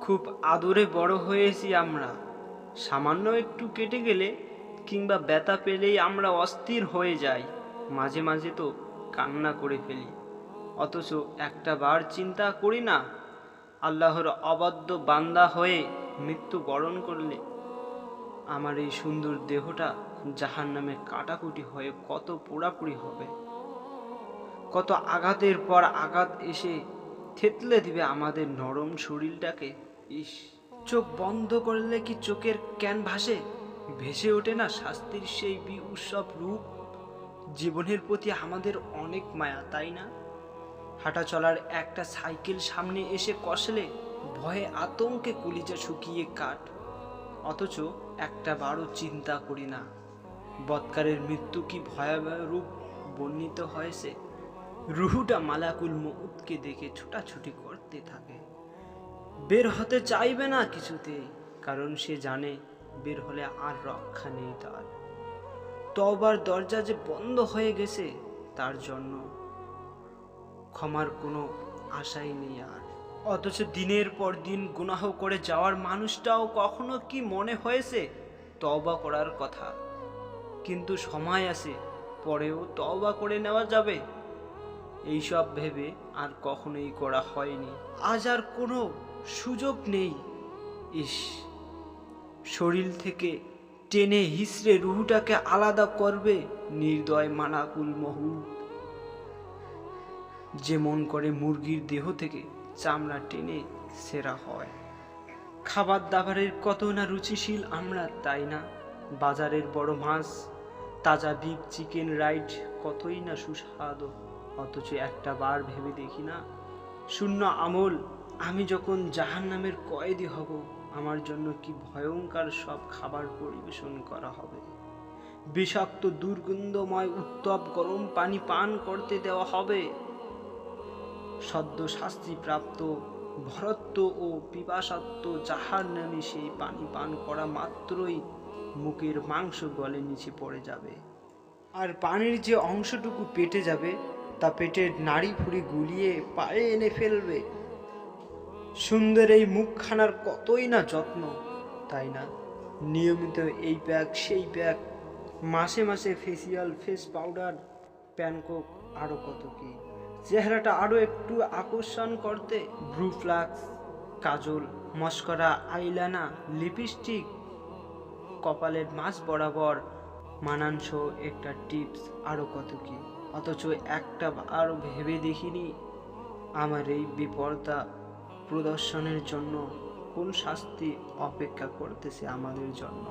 খুব আদরে বড় হয়েছি আমরা। সামান্য একটু কেটে গেলে কিংবা ব্যথা পেলেই আমরা অস্থির হয়ে যাই, মাঝে মাঝে তো কান্না করে ফেলি। অথচ একটা বার চিন্তা করি না, আল্লাহর অবাধ্য বান্দা হয়ে মৃত্যু বরণ করলে আমার এই সুন্দর দেহটা জাহান্নামে কাটাকুটি হয়ে কত পোড়াপুড়ি হবে, কত আঘাতের পর আঘাত এসে থেতলে দিবে আমাদের নরম শরীরটাকে। ইস, চোখ বন্ধ করলে কি চোখের ক্যানভাসে ভেসে ওঠে না শাস্তির সেই উৎসব রূপ? জীবনের প্রতি আমাদের অনেক মায়া, তাই না? হাঁটা চলার একটা সাইকেল সামনে এসে কষলে ভয়ে আতঙ্কে কলিজা শুকিয়ে কাঠ। অথচ একটা বারও চিন্তা করি না বৎকারের মৃত্যু কি ভয়াবহ রূপ বর্ণিত হয়েছে। রুহুটা মালাকুল মউতকে দেখে ছোটাছুটি করতে থাকে, বের হতে চাইবে না কিছুতেই, কারণ সে জানে বের হলে আর রক্ষা নেই তার। তওবার দরজা যে বন্ধ হয়ে গেছে, তার জন্য ক্ষমার কোনো আশাই নেই আর। অথচ দিনের পর দিন গুনাহ করে যাওয়ার মানুষটাও কখনো কি মনে হয়েছে তওবা করার কথা? কিন্তু সময় আছে, পরেও তওবা করে নেওয়া যাবে, এইসব ভেবে আর কখনোই করা হয়নি। আজ আর কোনো সুযোগ নেই। ইস, শরীর থেকে টেনে হিসড়ে রুহটাকে আলাদা করবে নির্দয় মালাকুল মউত, যেমন করে মুরগির দেহ থেকে চামড়া টেনে সেরা হয়। খাবার দাবারের কত না রুচিশীল আমরা, তাই না? বাজারের বড় মাছ, তাজা বিগ চিকেন রাইট কতই না সুস্বাদু। অথচ একটা বার ভেবে দেখি না, শূন্য আমল আমি যখন জাহান্নামের কয়েদি হব, আমার জন্য কি ভয়ঙ্কর সব খাবার পরিবেশন করা হবে। বিষাক্ত দুর্গন্ধময় উত্তপ গরম পানি পান করতে দেওয়া হবে। সদ্য শাস্তিপ্রাপ্ত ভরত্ব ও পিপাসাত্ম জাহান্নামী সেই পানি পান করা মাত্রই মুখের মাংস গলে নিচে পড়ে যাবে, আর পানির যে অংশটুকু পেটে যাবে তা পেটের নাড়ি ভুঁড়ি গুলিয়ে পায়ে এনে ফেলবে। সুন্দর এই মুখখানার কতই না যত্ন, তাই না? নিয়মিত এই প্যাক সেই প্যাক, মাসে মাসে ফেসিয়াল, ফেস পাউডার, প্যানকক, আরও কত কি। চেহারাটা আরও একটু আকর্ষণ করতে ব্রু ফ্লাক্স, কাজল, মস্করা, আইলানা, লিপস্টিক, কপালের মাঝ বরাবর মানানসহ একটা টিপস, আরও কত কি। অথচ একটা আরও ভেবে দেখিনি আমার এই বিপর্দা প্রদর্শনের জন্য কোন শাস্তি অপেক্ষা করতেছে আমাদের জন্য।